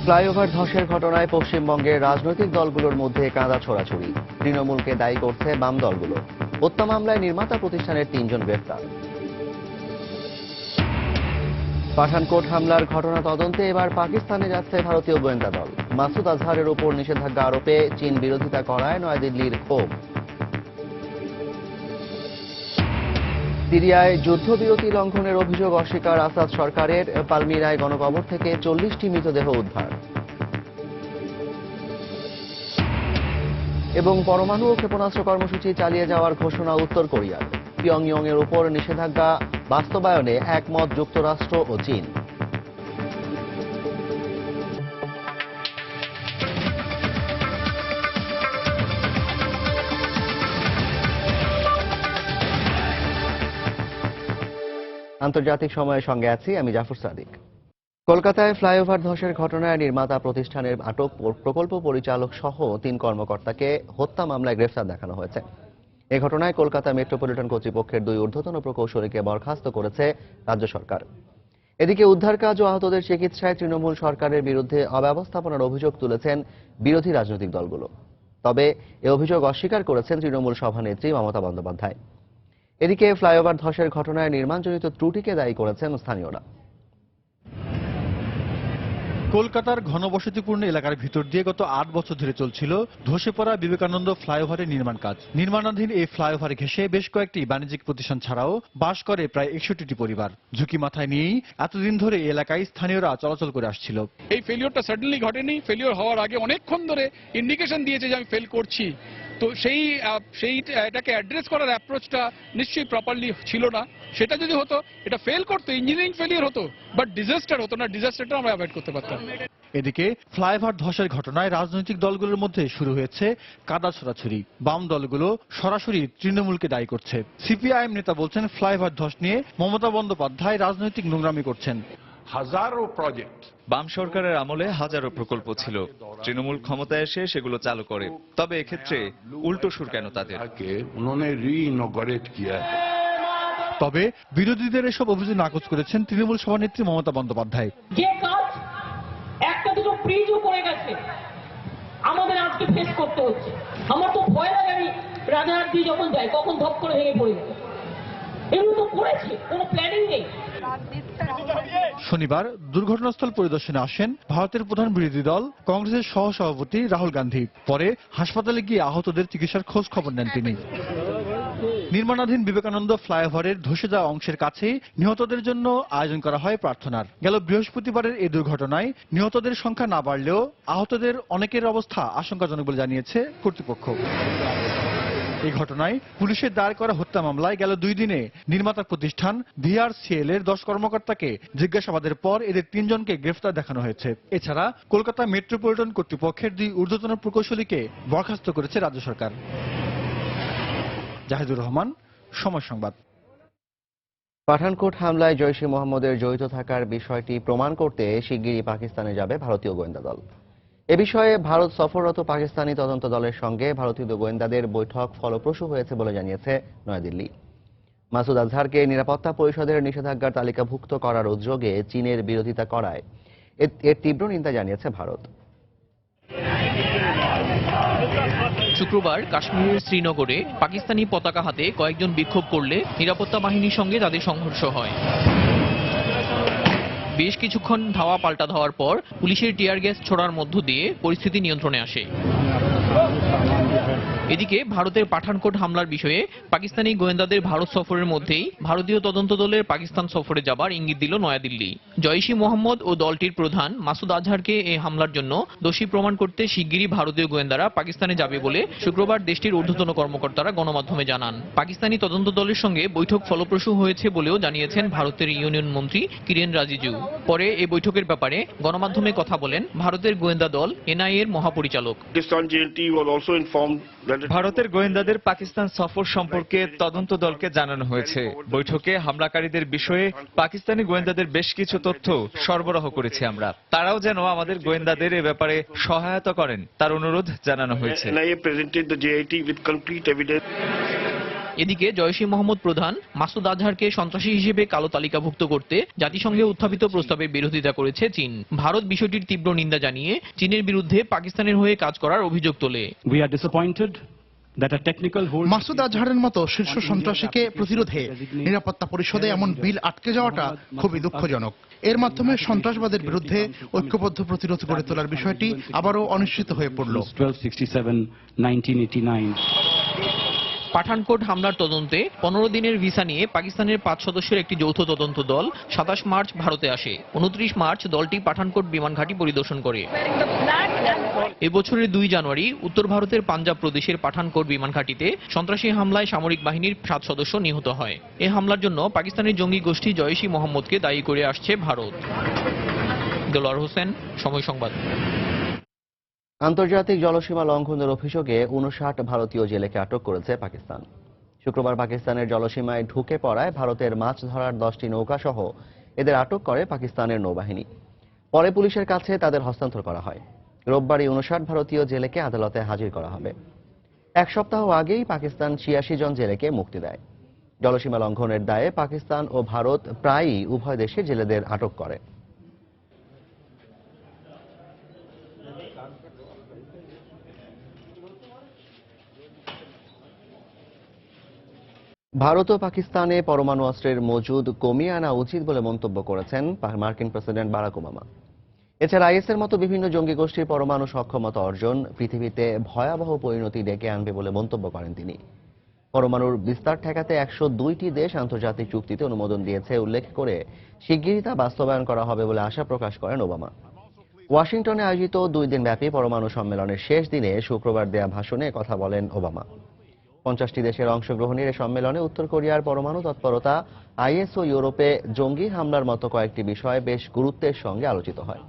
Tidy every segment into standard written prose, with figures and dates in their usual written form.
Flyover ধসের ঘটনায় পশ্চিমবঙ্গের রাজনৈতিক দলগুলোর মধ্যে কাঁদা ছোড়াছুড়ি। তৃণমূলকে দায়ী করছে বাম দলগুলো। হত্যা মামলায় নির্মাতা প্রতিষ্ঠানের 3 জন গ্রেফতার। পাঠানকোট হামলার ঘটনা তদন্তে এবার পাকিস্তানে যাচ্ছে ভারতীয় গোয়েন্দা দল। মাসুদ আজহারের ওপর নিষেধাজ্ঞা আরোপে চীন বিরোধিতা করায় নয়াদিল্লির ক্ষোভ। সিরিয়ায় যুদ্ধবিরতি লঙ্ঘনের অভিযোগ অস্বীকার আসাদ সরকারের। পালমিরায় গণকবর থেকে 40টি মৃতদেহ উদ্ধার। এবং পরমাণু ও ক্ষেপণাস্ত্র কর্মসূচি চালিয়ে যাওয়ার ঘোষণা উত্তর কোরিয়ার। পিয়ংইয়ং এর উপর নিষেধাজ্ঞা বাস্তবায়নে একমত যুক্তরাষ্ট্র ও চীন। আন্তর্জাতিক সময়ের সঙ্গে আছি আমি জাফর সাদিক। কলকাতায় ফ্লাইওভার ধসের ঘটনায় নির্মাতা প্রতিষ্ঠানের আটক প্রকল্প পরিচালক সহ 3 কর্মকর্তাকে হত্যা মামলায় গ্রেফতার দেখানো হয়েছে। এ ঘটনায় কলকাতা মেট্রোপলিটন কর্তৃপক্ষের 2 ঊর্ধ্বতন প্রকৌশলীকে বরখাস্ত করেছে রাজ্য সরকার। এদিকে উদ্ধার কাজ ও আহতদের চিকিৎসায় তৃণমূল সরকারের বিরুদ্ধে অব্যবস্থাপনার অভিযোগ তুলেছেন বিরোধী রাজনৈতিক দলগুলো। তবে এ অভিযোগ অস্বীকার করেছেন তৃণমূল সভানেত্রী মমতা বন্দ্যোপাধ্যায়। এদিকে ফ্লাইওভার ধসের ঘটনায় নির্মাণজনিত ত্রুটিকে দায়ী করেছেন স্থানীয়রা। কলকাতার ঘনবসতিপূর্ণ এলাকার ভিতর দিয়ে গত 8 বছর ধরে চলছিল ধসে পড়া বিবেকানন্দ ফ্লাইওভারের নির্মাণ কাজ। নির্মাণাধীন এই ফ্লাইওভার ঘেঁষে বেশ কয়েকটি বাণিজ্যিক প্রতিষ্ঠান ছাড়াও বাস করে প্রায় 61টি পরিবার। ঝুঁকি মাথায় নিয়েই এতদিন ধরে এই এলাকায় স্থানীয়রা চলাচল করে আসছিল। এই ফেলিওরটা সাডেনলি ঘটেনি। ফেলিওর হওয়ার আগে অনেকক্ষণ ধরে ইন্ডিকেশন দিয়েছে যে আমি ফেল করছি। তো এটাকে অ্যাড্রেস করার অ্যাপ্রোচটা নিশ্চয়ই প্রপারলি ছিল না। সেটা যদি হতো, এটা ফেল করতো, ইঞ্জিনিয়ারিং ফেলিওর হতো, বাট ডিজাস্টার হতো না। ডিজাস্টারটা আমরা অ্যাভয়েড করতে পারতাম। এদিকে ফ্লাইওভার ধসের ঘটনায় রাজনৈতিক দলগুলোর মধ্যে শুরু হয়েছে কাদা ছোড়াছুড়ি। বাম দলগুলো সরাসরি তৃণমূলকে দায়ী করছে। সিপিআইএম নেতা বলছেন ফ্লাইওভার ধস নিয়ে মমতা বন্দ্যোপাধ্যায় রাজনৈতিক নোংরামি করছেন। হাজারো প্রজেক্ট বাম সরকারের আমলে হাজারো প্রকল্প ছিল, তৃণমূল ক্ষমতায় এসে সেগুলো চালু করে। তবে এক্ষেত্রে উল্টো সুর কেন তাদের? উन्होंने रीइनॉग्रेट किया है। তবে বিরোধীদের এসব অভিযোগ নাকচ করেছেন তৃণমূল সভানেত্রী মমতা বন্দ্যোপাধ্যায়। যে কাজ একটা দুটো প্রিজও করে গেছে আমাদের আজকে ফেস করতে হচ্ছে। আমার তো ভয় লাগে, আমি রাজারহাট দিয়ে যখন যাই কখন ধপ করে ভেঙে পড়ে যাবে। এগুলো তো করেছে, কোনো প্ল্যানিং নেই। শনিবার দুর্ঘটনাস্থল পরিদর্শনে আসেন ভারতের প্রধান বিরোধী দল কংগ্রেসের সহসভাপতি রাহুল গান্ধী। পরে হাসপাতালে গিয়ে আহতদের চিকিৎসার খোঁজ খবর নেন তিনি। নির্মাণাধীন বিবেকানন্দ ফ্লাইওভারের ধসে যাওয়া অংশের কাছেই নিহতদের জন্য আয়োজন করা হয় প্রার্থনার। গেল বৃহস্পতিবারের এই দুর্ঘটনায় নিহতদের সংখ্যা না বাড়লেও আহতদের অনেকের অবস্থা আশঙ্কাজনক বলে জানিয়েছে কর্তৃপক্ষ। এই ঘটনায় পুলিশের দায়ের করা হত্যা মামলায় গেল 2 দিনে নির্মাতা প্রতিষ্ঠান ভিআরসিএল এর 10 কর্মকর্তাকে জিজ্ঞাসাবাদের পর এদের 3 জনকে গ্রেফতার দেখানো হয়েছে। এছাড়া কলকাতা মেট্রোপলিটন কর্তৃপক্ষের 2 ঊর্ধ্বতন প্রকৌশলীকে বরখাস্ত করেছে রাজ্য সরকার। জাহিদুর রহমান, সময় সংবাদ। পাঠানকোট হামলায় জৈশ-ই মোহাম্মদের জড়িত থাকার বিষয়টি প্রমাণ করতে শিগগিরই পাকিস্তানে যাবে ভারতীয় গোয়েন্দা দল। এ বিষয়ে ভারত সফররত পাকিস্তানি তদন্ত দলের সঙ্গে ভারতীয় গোয়েন্দাদের বৈঠক ফলপ্রসূ হয়েছে বলে জানিয়েছে নয়াদিল্লি। মাসুদ আজহারকে নিরাপত্তা পরিষদের নিষেধাজ্ঞার তালিকাভুক্ত করার উদ্যোগে চীনের বিরোধিতা করায় এর তীব্র নিন্দা জানিয়েছে ভারত। শুক্রবার কাশ্মীরের শ্রীনগরে পাকিস্তানি পতাকা হাতে কয়েকজন বিক্ষোভ করলে নিরাপত্তা বাহিনীর সঙ্গে তাদের সংঘর্ষ হয়। বেশ কিছুক্ষণ ধাওয়া পাল্টা ধাওয়ার পর পুলিশের টিয়ার গ্যাস ছোড়ার মধ্য দিয়ে পরিস্থিতি নিয়ন্ত্রণে আসে। এদিকে ভারতের পাঠানকোট হামলার বিষয়ে পাকিস্তানি গোয়েন্দাদের ভারত সফরের মধ্যেই ভারতীয় তদন্ত দলের পাকিস্তান সফরে যাবার ইঙ্গিত দিল নয়াদিল্লি। জৈশ-ই মোহাম্মদ ও দলটির প্রধান মাসুদ আজহারকে এই হামলার জন্য দোষী প্রমাণ করতে শিগগিরই ভারতীয় গোয়েন্দারা পাকিস্তানে যাবে বলে শুক্রবার দেশটির ঊর্ধ্বতন কর্মকর্তারা গণমাধ্যমে জানান। পাকিস্তানি তদন্ত দলের সঙ্গে বৈঠক ফলপ্রসূ হয়েছে বলেও জানিয়েছেন ভারতের ইউনিয়ন মন্ত্রী কিরেন রিজিজু। পরে এই বৈঠকের ব্যাপারে গণমাধ্যমে কথা বলেন ভারতের গোয়েন্দা দল এনআইএ এর মহাপরিচালক। ভারতের গোয়েন্দাদের পাকিস্তান সফর সম্পর্কে তদন্ত দলকে জানানো হয়েছে। বৈঠকে হামলাকারীদের বিষয়ে পাকিস্তানি গোয়েন্দাদের বেশ কিছু তথ্য সরবরাহ করেছি আমরা। তারাও যেন আমাদের গোয়েন্দাদের এ ব্যাপারে সহায়তা করেন তার অনুরোধ জানানো হয়েছে। এদিকে জয়শী মোহাম্মদ প্রধান মাসুদ আজহারকে সন্ত্রাসী হিসেবে কালো তালিকাভুক্ত করতে জাতিসংঘে উত্থাপিত প্রস্তাবের বিরোধিতা করেছে চীন। ভারত বিষয়টির তীব্র নিন্দা জানিয়ে চীনের বিরুদ্ধে পাকিস্তানের হয়ে কাজ করার অভিযোগ তোলে। মাসুদ আজহারের মতো শীর্ষ সন্ত্রাসীকে প্রতিরোধে নিরাপত্তা পরিষদে এমন বিল আটকে যাওয়াটা খুবই দুঃখজনক। এর মাধ্যমে সন্ত্রাসবাদের বিরুদ্ধে ঐক্যবদ্ধ প্রতিরোধ গড়ে তোলার বিষয়টি আবারও অনিশ্চিত হয়ে পড়ল। পাঠানকোট হামলার তদন্তে 15 দিনের ভিসা নিয়ে পাকিস্তানের 5 সদস্যের একটি যৌথ তদন্ত দল 27 মার্চ ভারতে আসে। 29 মার্চ দলটি পাঠানকোট বিমান ঘাঁটি পরিদর্শন করে। এবছরের 2 জানুয়ারি উত্তর ভারতের পাঞ্জাব প্রদেশের পাঠানকোট বিমান ঘাঁটিতে সন্ত্রাসী হামলায় সামরিক বাহিনীর 7 সদস্য নিহত হয়। এই হামলার জন্য পাকিস্তানের জঙ্গি গোষ্ঠী জয়শী মোহাম্মদকে দায়ী করে আসছে ভারত। দেলোয়ার হোসেন, সময় সংবাদ। আন্তর্জাতিক জলসীমা লঙ্ঘনের অভিযোগে 59 ভারতীয় জেলেকে আটক করেছে পাকিস্তান। শুক্রবার পাকিস্তানের জলসীমায় ঢুকে পড়ায় ভারতের মাছ ধরার 10টি নৌকা সহ এদের আটক করে পাকিস্তানের নৌবাহিনী। পরে পুলিশের কাছে তাদের হস্তান্তর করা হয়। রোববারই 59 ভারতীয় জেলেকে আদালতে হাজির করা হবে। এক সপ্তাহ আগেই পাকিস্তান 86 জন জেলেকে মুক্তি দেয়। জলসীমা লঙ্ঘনের দায়ে পাকিস্তান ও ভারত প্রায়ই উভয় দেশে জেলেদের আটক করে। ভারত ও পাকিস্তানে পরমাণু অস্ত্রের মজুদ কমিয়ে আনা উচিত বলে মন্তব্য করেছেন মার্কিন প্রেসিডেন্ট বারাক ওবামা। এছাড়া আইএসের মতো বিভিন্ন জঙ্গি গোষ্ঠীর পরমাণু সক্ষমতা অর্জন পৃথিবীতে ভয়াবহ পরিণতি ডেকে আনবে বলে মন্তব্য করেন তিনি। পরমাণুর বিস্তার ঠেকাতে 102টি দেশ আন্তর্জাতিক চুক্তিতে অনুমোদন দিয়েছে উল্লেখ করে শিগগিরই তা বাস্তবায়ন করা হবে বলে আশা প্রকাশ করেন ওবামা। ওয়াশিংটনে আয়োজিত 2 দিনব্যাপী পরমাণু সম্মেলনের শেষ দিনে শুক্রবার দেয়া ভাষণে কথা বলেন ওবামা। 50টি দেশের অংশগ্রহণের এই সম্মেলনে উত্তর কোরিয়ার পরমাণু তৎপরতা, আইএস ও ইউরোপে জঙ্গি হামলার মতো কয়েকটি বিষয় বেশ গুরুত্বের সঙ্গে আলোচিত হয়।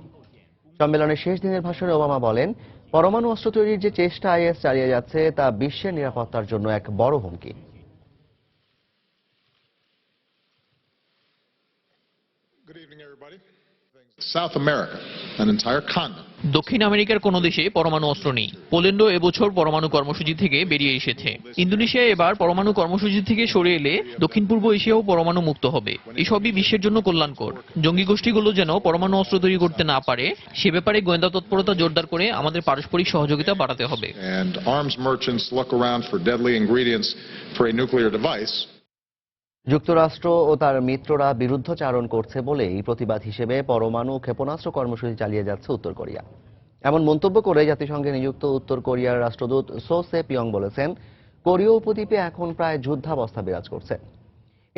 সম্মেলনের শেষ দিনের ভাষণে ওবামা বলেন, পরমাণু অস্ত্র তৈরির যে চেষ্টা আইএস চালিয়ে যাচ্ছে তা বিশ্বের নিরাপত্তার জন্য এক বড় হুমকি। South America, an entire continent. দক্ষিণ আমেরিকার কোনো দেশে পরমাণু অস্ত্র নেই। পোল্যান্ডও এবছর পরমাণু কর্মসূচি থেকে বেরিয়ে এসেছে। ইন্দোনেশিয়া এবার পরমাণু কর্মসূচি থেকে সরে এলে দক্ষিণ পূর্ব এশিয়াও পরমাণু মুক্ত হবে। এসবই বিশ্বের জন্য কল্যাণকর। জঙ্গি গোষ্ঠীগুলো যেন পরমাণু অস্ত্র তৈরি করতে না পারে সে ব্যাপারে গোয়েন্দা তৎপরতা জোরদার করে আমাদের পারস্পরিক সহযোগিতা বাড়াতে হবে। And arms merchants look around for deadly ingredients for a nuclear device. যুক্তরাষ্ট্র ও তার মিত্ররা বিরুদ্ধচারণ করছে বলেই প্রতিবাদ হিসেবে পরমাণু ক্ষেপণাস্ত্র কর্মসূচি চালিয়ে যাচ্ছে উত্তর কোরিয়া। এমন মন্তব্য করে জাতিসংঘে নিযুক্ত উত্তর কোরিয়ার রাষ্ট্রদূত সো সে পিয়ং বলেছেন, কোরীয় উপদ্বীপে এখন প্রায় যুদ্ধাবস্থা বিরাজ করছে।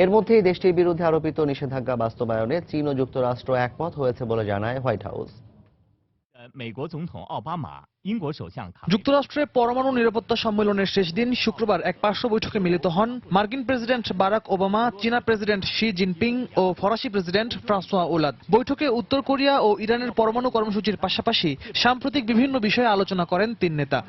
এর মধ্যেই দেশটির বিরুদ্ধে আরোপিত নিষেধাজ্ঞা বাস্তবায়নে চীন ও যুক্তরাষ্ট্র একমত হয়েছে বলে জানায় হোয়াইট হাউস। যুক্তরাষ্ট্রের পরমাণু নিরাপত্তা সম্মেলনের শেষ দিন শুক্রবার এক পার্শ্ব বৈঠকে মিলিত হন মার্কিন প্রেসিডেন্ট বারাক ওবামা, চীনা প্রেসিডেন্ট শি জিনপিং ও ফরাসি প্রেসিডেন্ট ফ্রাঁসোয়া ওলাদ। বৈঠকে উত্তর কোরিয়া ও ইরানের পরমাণু কর্মসূচির পাশাপাশি সাম্প্রতিক বিভিন্ন বিষয়ে আলোচনা করেন 3 নেতা।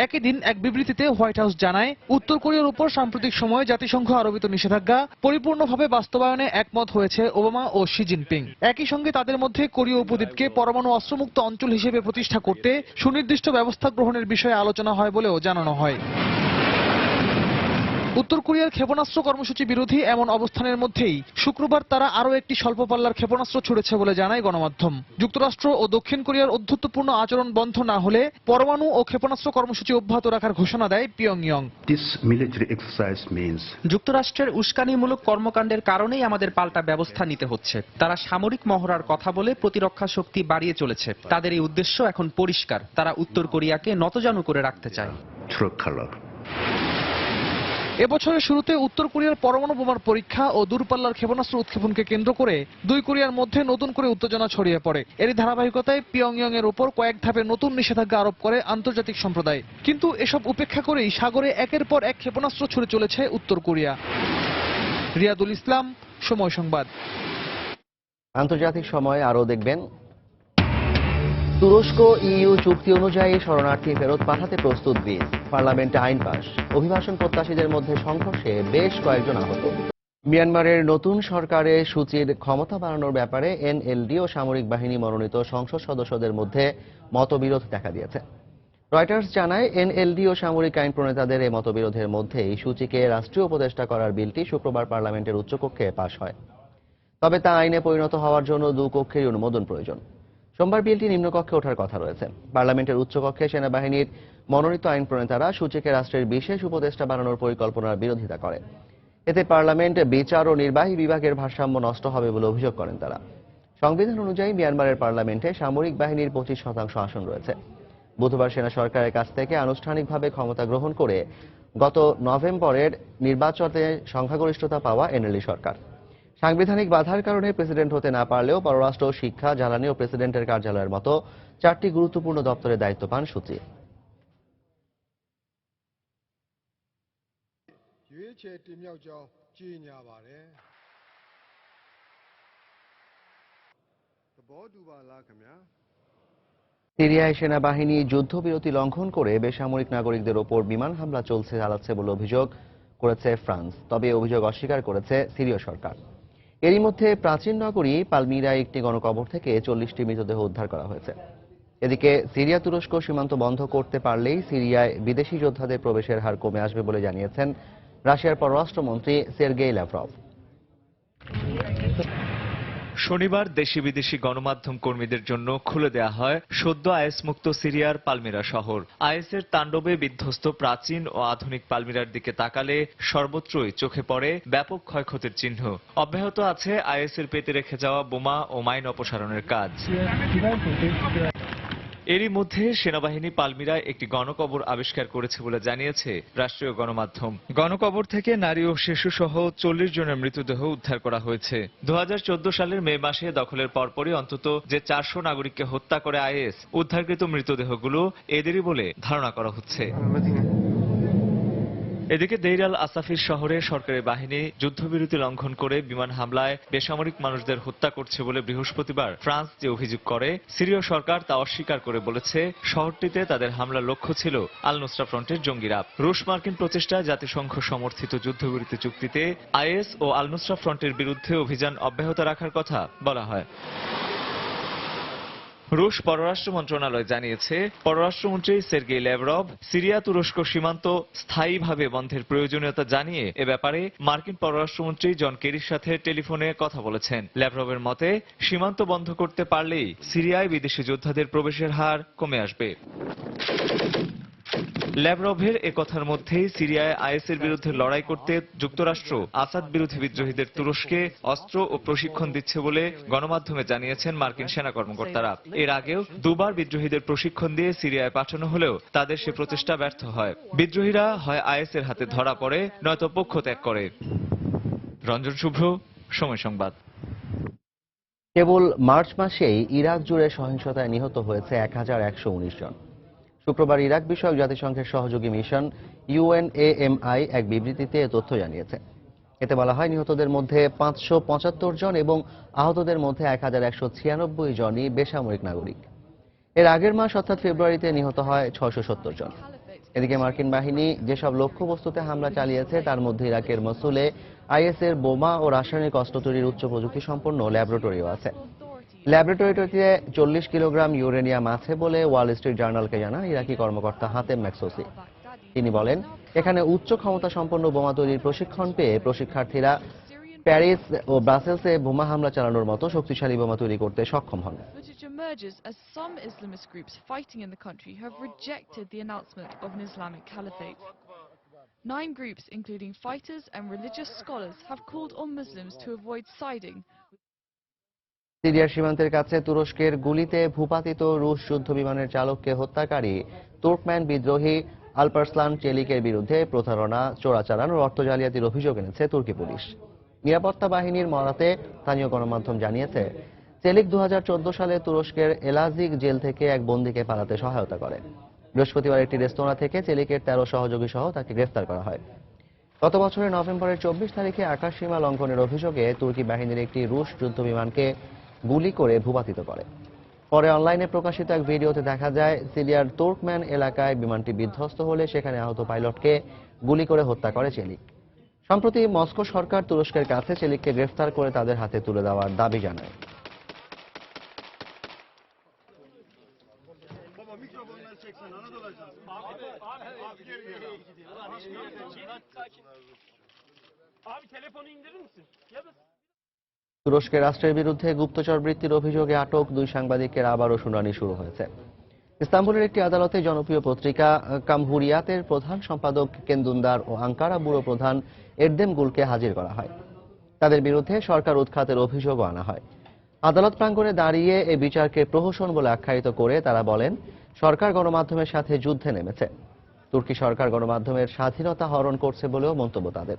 একই দিন এক বিবৃতিতে হোয়াইট হাউস জানায়, উত্তর কোরিয়ার উপর সাম্প্রতিক সময়ে জাতিসংঘ আরোপিত নিষেধাজ্ঞা পরিপূর্ণভাবে বাস্তবায়নে একমত হয়েছে ওবামা ও শি জিনপিং। একই সঙ্গে তাদের মধ্যে কোরীয় উপদ্বীপকে পরমাণু অস্ত্রমুক্ত অঞ্চল হিসেবে প্রতিষ্ঠা করতে সুনির্দিষ্ট ব্যবস্থা গ্রহণের বিষয়ে আলোচনা হয় বলেও জানানো হয়। উত্তর কোরিয়ার ক্ষেপণাস্ত্র কর্মসূচি বিরোধী এমন অবস্থানের মধ্যেই শুক্রবার তারা আরও একটি স্বল্প পাল্লার ক্ষেপণাস্ত্র ছুড়েছে বলে জানায় গণমাধ্যম। যুক্তরাষ্ট্র ও দক্ষিণ কোরিয়ার অধ্যুত্বপূর্ণ আচরণ বন্ধ না হলে পরমাণু ও ক্ষেপণাস্ত্র কর্মসূচি অব্যাহত রাখার ঘোষণা দেয় পিয়ংইয়ং। যুক্তরাষ্ট্রের উস্কানিমূলক কর্মকাণ্ডের কারণেই আমাদের পাল্টা ব্যবস্থা নিতে হচ্ছে। তারা সামরিক মহড়ার কথা বলে প্রতিরক্ষা শক্তি বাড়িয়ে চলেছে। তাদের এই উদ্দেশ্য এখন পরিষ্কার, তারা উত্তর কোরিয়াকে নতজানু করে রাখতে চায়। এবছরের শুরুতে উত্তর কোরিয়ার পরমাণু বোমার পরীক্ষা ও দূরপাল্লার ক্ষেপণাস্ত্র উৎক্ষেপণকে কেন্দ্র করে 2 কোরিয়ার মধ্যে নতুন করে উত্তেজনা ছড়িয়ে পড়ে। এরই ধারাবাহিকতায় পিয়ংইয়ং এর উপর কয়েক ধাপে নতুন নিষেধাজ্ঞা আরোপ করে আন্তর্জাতিক সম্প্রদায়। কিন্তু এসব উপেক্ষা করেই সাগরে একের পর এক ক্ষেপণাস্ত্র ছুড়ে চলেছে উত্তর কোরিয়া। রিয়াদুল ইসলাম, সময় সংবাদ। আন্তর্জাতিক সময় আরও দেখবেন, তুরস্ক ইইউ চুক্তি অনুযায়ী শরণার্থী ফেরত পাঠাতে প্রস্তুত গ্রিস। পার্লামেন্টে আইন পাস। অভিবাসন প্রত্যাশীদের মধ্যে সংঘর্ষে বেশ কয়েকজন আহত। মিয়ানমারের নতুন সরকারে সূচির ক্ষমতা বাড়ানোর ব্যাপারে এনএলডি ও সামরিক বাহিনী মনোনীত সংসদ সদস্যদের মধ্যে মতবিরোধ দেখা দিয়েছে। রয়টার্স জানায় এনএলডি ও সামরিক আইন প্রণেতাদের এই মতবিরোধের মধ্যেই সূচিকে রাষ্ট্রীয় উপদেষ্টা করার বিলটি শুক্রবার পার্লামেন্টের উচ্চকক্ষে পাশ হয়। তবে তা আইনে পরিণত হওয়ার জন্য দুকক্ষেরই অনুমোদন প্রয়োজন। সোমবার বিলটি নিম্নকক্ষে ওঠার কথা রয়েছে। পার্লামেন্টের উচ্চকক্ষে সেনাবাহিনীর মনোনীত আইন প্রণেতারা সূচিকে রাষ্ট্রের বিশেষ উপদেষ্টা বানানোর পরিকল্পনার বিরোধিতা করে। এতে পার্লামেন্ট, বিচার ও নির্বাহী বিভাগের ভারসাম্য নষ্ট হবে বলে অভিযোগ করেন তারা। সংবিধান অনুযায়ী মিয়ানমারের পার্লামেন্টে সামরিক বাহিনীর 25% আসন রয়েছে। বুধবার সেনা সরকারের কাছ থেকে আনুষ্ঠানিকভাবে ক্ষমতা গ্রহণ করে গত নভেম্বরের নির্বাচনে সংখ্যাগরিষ্ঠতা পাওয়া এনএলডি সরকার। সাংবিধানিক বাধার কারণে প্রেসিডেন্ট হতে না পারলেও পররাষ্ট্র, শিক্ষা, জ্বালানি ও প্রেসিডেন্টের কার্যালয়ের মতো 4টি গুরুত্বপূর্ণ দপ্তরে দায়িত্ব পান সূচি। সিরিয়ায় সেনাবাহিনী যুদ্ধবিরতি লঙ্ঘন করে বেসামরিক নাগরিকদের ওপর বিমান হামলা চালাচ্ছে বলে অভিযোগ করেছে ফ্রান্স। তবে অভিযোগ অস্বীকার করেছে সিরীয় সরকার। এরই মধ্যে প্রাচীন নগরী পালমিরায় একটি গণকবর থেকে 40টি মৃতদেহ উদ্ধার করা হয়েছে। এদিকে সিরিয়া তুরস্ক সীমান্ত বন্ধ করতে পারলেই সিরিয়ায় বিদেশি যোদ্ধাদের প্রবেশের হার কমে আসবে বলে জানিয়েছেন রাশিয়ার পররাষ্ট্রমন্ত্রী সের্গেই ল্যাভরভ। শনিবার দেশি বিদেশি গণমাধ্যম কর্মীদের জন্য খুলে দেয়া হয় সদ্য আইএস মুক্ত সিরিয়ার পালমিরা শহর। আইএসের তাণ্ডবে বিধ্বস্ত প্রাচীন ও আধুনিক পালমিরার দিকে তাকালে সর্বত্রই চোখে পড়ে ব্যাপক ক্ষয়ক্ষতির চিহ্ন। অব্যাহত আছে আইএসের পেতে রেখে যাওয়া বোমা ও মাইন অপসারণের কাজ। এরই মধ্যে সেনাবাহিনী পালমিরায় একটি গণকবর আবিষ্কার করেছে বলে জানিয়েছে রাষ্ট্রীয় গণমাধ্যম। গণকবর থেকে নারী ও শিশু সহ 40 জনের মৃতদেহ উদ্ধার করা হয়েছে। 2014 সালের মে মাসে দখলের পরপরই অন্তত যে 400 নাগরিককে হত্যা করে আইএস, উদ্ধারকৃত মৃতদেহগুলো এদেরই বলে ধারণা করা হচ্ছে। এদিকে দেইর আল আসাফির শহরে সরকারি বাহিনী যুদ্ধবিরতি লঙ্ঘন করে বিমান হামলায় বেসামরিক মানুষদের হত্যা করছে বলে বৃহস্পতিবার ফ্রান্স যে অভিযোগ করে, সিরীয় সরকার তা অস্বীকার করে বলেছে শহরটিতে তাদের হামলার লক্ষ্য ছিল আল নুসরা ফ্রন্টের জঙ্গিরা। রুশ মার্কিন প্রচেষ্টায় জাতিসংঘ সমর্থিত যুদ্ধবিরতি চুক্তিতে আইএস ও আল নুসরা ফ্রন্টের বিরুদ্ধে অভিযান অব্যাহত রাখার কথা বলা হয়। রুশ পররাষ্ট্র মন্ত্রণালয় জানিয়েছে, পররাষ্ট্রমন্ত্রী সের্গেই ল্যাভরভ সিরিয়া তুরস্ক সীমান্ত স্থায়ীভাবে বন্ধের প্রয়োজনীয়তা জানিয়ে এ ব্যাপারে মার্কিন পররাষ্ট্রমন্ত্রী জন কেরির সাথে টেলিফোনে কথা বলেছেন। ল্যাভরভের মতে, সীমান্ত বন্ধ করতে পারলেই সিরিয়ায় বিদেশি যোদ্ধাদের প্রবেশের হার কমে আসবে। ল্যাভরভের এ কথার মধ্যেই সিরিয়ায় আইএসের বিরুদ্ধে লড়াই করতে যুক্তরাষ্ট্র আসাদ বিরোধী বিদ্রোহীদের তুরস্কে অস্ত্র ও প্রশিক্ষণ দিচ্ছে বলে গণমাধ্যমে জানিয়েছেন মার্কিন সেনা কর্মকর্তারা। এর আগেও দুবার বিদ্রোহীদের প্রশিক্ষণ দিয়ে সিরিয়ায় পাঠানো হলেও তাদের সে প্রচেষ্টা ব্যর্থ হয়। বিদ্রোহীরা হয় আইএসের হাতে ধরা পড়ে, নয়তো পক্ষ ত্যাগ করে। রঞ্জন শুভ্র, সময় সংবাদ। কেবল মার্চ মাসেই ইরাক জুড়ে সহিংসতায় নিহত হয়েছে 1119 জন। শুক্রবার ইরাক বিষয়ক জাতিসংঘের সহযোগী মিশন UNAMI এক বিবৃতিতে এ তথ্য জানিয়েছে। এতে বলা হয়, নিহতদের মধ্যে 575 জন এবং আহতদের মধ্যে 1196 জনই বেসামরিক নাগরিক। এর আগের মাস অর্থাৎ ফেব্রুয়ারিতে নিহত হয় 670 জন। এদিকে মার্কিন বাহিনী যেসব লক্ষ্যবস্তুতে হামলা চালিয়েছে তার মধ্যে ইরাকের মসুলে আইএসের বোমা ও রাসায়নিক অস্ত্র তৈরির উচ্চ প্রযুক্তি সম্পন্ন ল্যাবরেটরিও আছে। ল্যাবরেটরিটিতে 40 কিলোগ্রাম ইউরেনিয়াম আছে বলে ওয়াল স্ট্রিট জার্নালকে জানান ইরাকি কর্মকর্তা হাতেম ম্যাকসোসি। তিনি বলেন, এখানে উচ্চ ক্ষমতা সম্পন্ন বোমা তৈরির প্রশিক্ষণ পেয়ে প্রশিক্ষার্থীরা প্যারিস ও ব্রাসেলসে বোমা হামলা চালানোর মতো শক্তিশালী বোমা তৈরি করতে সক্ষম হন। Footage emerges as some Islamist groups fighting in the country have rejected the announcement of an Islamic caliphate. 9 groups, including fighters and religious scholars, have called on Muslims to avoid siding. সিরিয়ার সীমান্তের কাছে তুরস্কের গুলিতে ভূপাতিত রুশ যুদ্ধ বিমানের চালককে হত্যাকারী তুর্কম্যান বিদ্রোহী আলপারসলান চেলিকের বিরুদ্ধে প্রতারণা, চোরাচালান ও অর্থ জালিয়াতির অভিযোগ এনেছে তুর্কি পুলিশ। নিরাপত্তা বাহিনীর মরাতে স্থানীয় গণমাধ্যম জানিয়েছে, চেলিক 2014 সালে তুরস্কের এলাজিক জেল থেকে এক বন্দীকে পালাতে সহায়তা করে। বৃহস্পতিবার একটি রেস্তোরাঁ থেকে চেলিকের 13 সহযোগী সহ তাকে গ্রেফতার করা হয়। গত বছরের নভেম্বরের 24 তারিখে আকাশসীমা লঙ্ঘনের অভিযোগে তুর্কি বাহিনীর একটি রুশ যুদ্ধ বিমানকে গুলি করে ভূপাতিত করে। পরে অনলাইনে প্রকাশিত এক ভিডিওতে দেখা যায়, সিরিয়ার তুর্কম্যান এলাকায় বিমানটি বিধ্বস্ত হলে সেখানে আহত পাইলটকে গুলি করে হত্যা করে চেলিক। সম্প্রতি মস্কো সরকার তুরস্কের কাছে চেলিককে গ্রেফতার করে তাদের হাতে তুলে দেওয়ার দাবি জানায়। তুরস্কের রাষ্ট্রের বিরুদ্ধে গুপ্তচর বৃত্তির অভিযোগে আটক 2 সাংবাদিকের আবারও শুনানি শুরু হয়েছে। ইস্তাম্বুলের একটি আদালতে জনপ্রিয় পত্রিকা কামহুরিয়াতের প্রধান সম্পাদক কেন্দুন্দার ও আঙ্কারা ব্যুরো প্রধান এরদেম গুলকে হাজির করা হয়। তাদের বিরুদ্ধে সরকার উৎখাতের অভিযোগও আনা হয়। আদালত প্রাঙ্গণে দাঁড়িয়ে এই বিচারকে প্রহসন বলে আখ্যায়িত করে তারা বলেন, সরকার গণমাধ্যমের সাথে যুদ্ধে নেমেছে। তুর্কি সরকার গণমাধ্যমের স্বাধীনতা হরণ করছে বলেও মন্তব্য তাদের।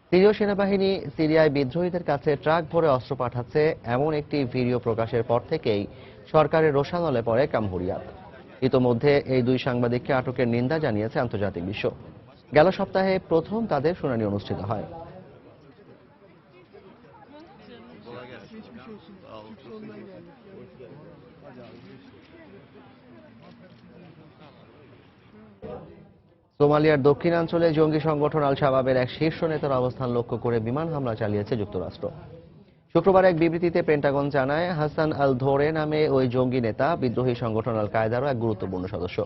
সিরীয় সেনাবাহিনী সিরিয়ায় বিদ্রোহীদের কাছে ট্রাক ভরে অস্ত্র পাঠাচ্ছে এমন একটি ভিডিও প্রকাশের পর থেকেই সরকারের রোষানলে পড়ে কামহুরিয়াত। ইতোমধ্যে এই 2 সাংবাদিককে আটকের নিন্দা জানিয়েছে আন্তর্জাতিক বিশ্ব। গেল সপ্তাহে প্রথম তাদের শুনানি অনুষ্ঠিত হয়। সোমালিয়ার দক্ষিণাঞ্চলে জঙ্গি সংগঠন আল শাবাবের এক শীর্ষ নেতার অবস্থান লক্ষ্য করে বিমান হামলা চালিয়েছে যুক্তরাষ্ট্র। শুক্রবার এক বিবৃতিতে পেন্টাগন জানায়, হাসান আল ধোরে নামে ওই জঙ্গি নেতা বিদ্রোহী সংগঠন আল কায়দারও এক গুরুত্বপূর্ণ সদস্য।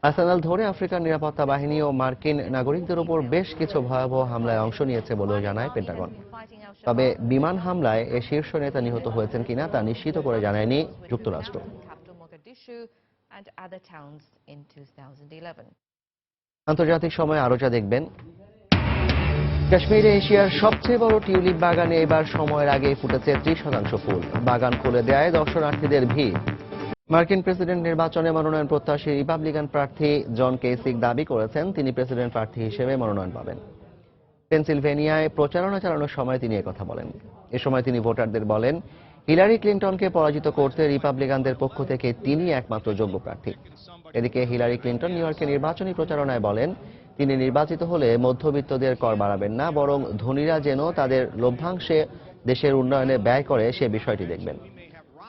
হাসান আল ধোরে আফ্রিকান নিরাপত্তা বাহিনী ও মার্কিন নাগরিকদের উপর বেশ কিছু ভয়াবহ হামলায় অংশ নিয়েছে বলেও জানায় পেন্টাগন। তবে বিমান হামলায় এ শীর্ষ নেতা নিহত হয়েছেন কিনা তা নিশ্চিত করে জানায়নি যুক্তরাষ্ট্র। আন্তর্জাতিক সময় আরো যা দেখবেন, কাশ্মীরে এশিয়ার সবচেয়ে বড় টিউলিপ বাগানে এবার সময়ের আগে ফুটেছে 30% ফুল। বাগান খুলে দেয় দর্শনার্থীদের ভিড়। মার্কিন প্রেসিডেন্ট নির্বাচনে মনোনয়ন প্রত্যাশী রিপাবলিকান প্রার্থী জন কেসিক দাবি করেছেন তিনি প্রেসিডেন্ট প্রার্থী হিসেবে মনোনয়ন পাবেন। পেনসিলভেনিয়ায় প্রচারণা চালানোর সময় তিনি একথা বলেন। এ সময় তিনি ভোটারদের বলেন, হিলারি ক্লিন্টনকে পরাজিত করতে রিপাবলিকানদের পক্ষ থেকে তিনি একমাত্র যোগ্য প্রার্থী। এদিকে হিলারি ক্লিন্টন নিউ ইয়র্কে নির্বাচনী প্রচারণায় বলেন, তিনি নির্বাচিত হলে মধ্যবিত্তদের কর বাড়াবেন না, বরং ধনীরা যেন তাদের লভ্যাংশে দেশের উন্নয়নে ব্যয় করে সে বিষয়টি দেখবেন।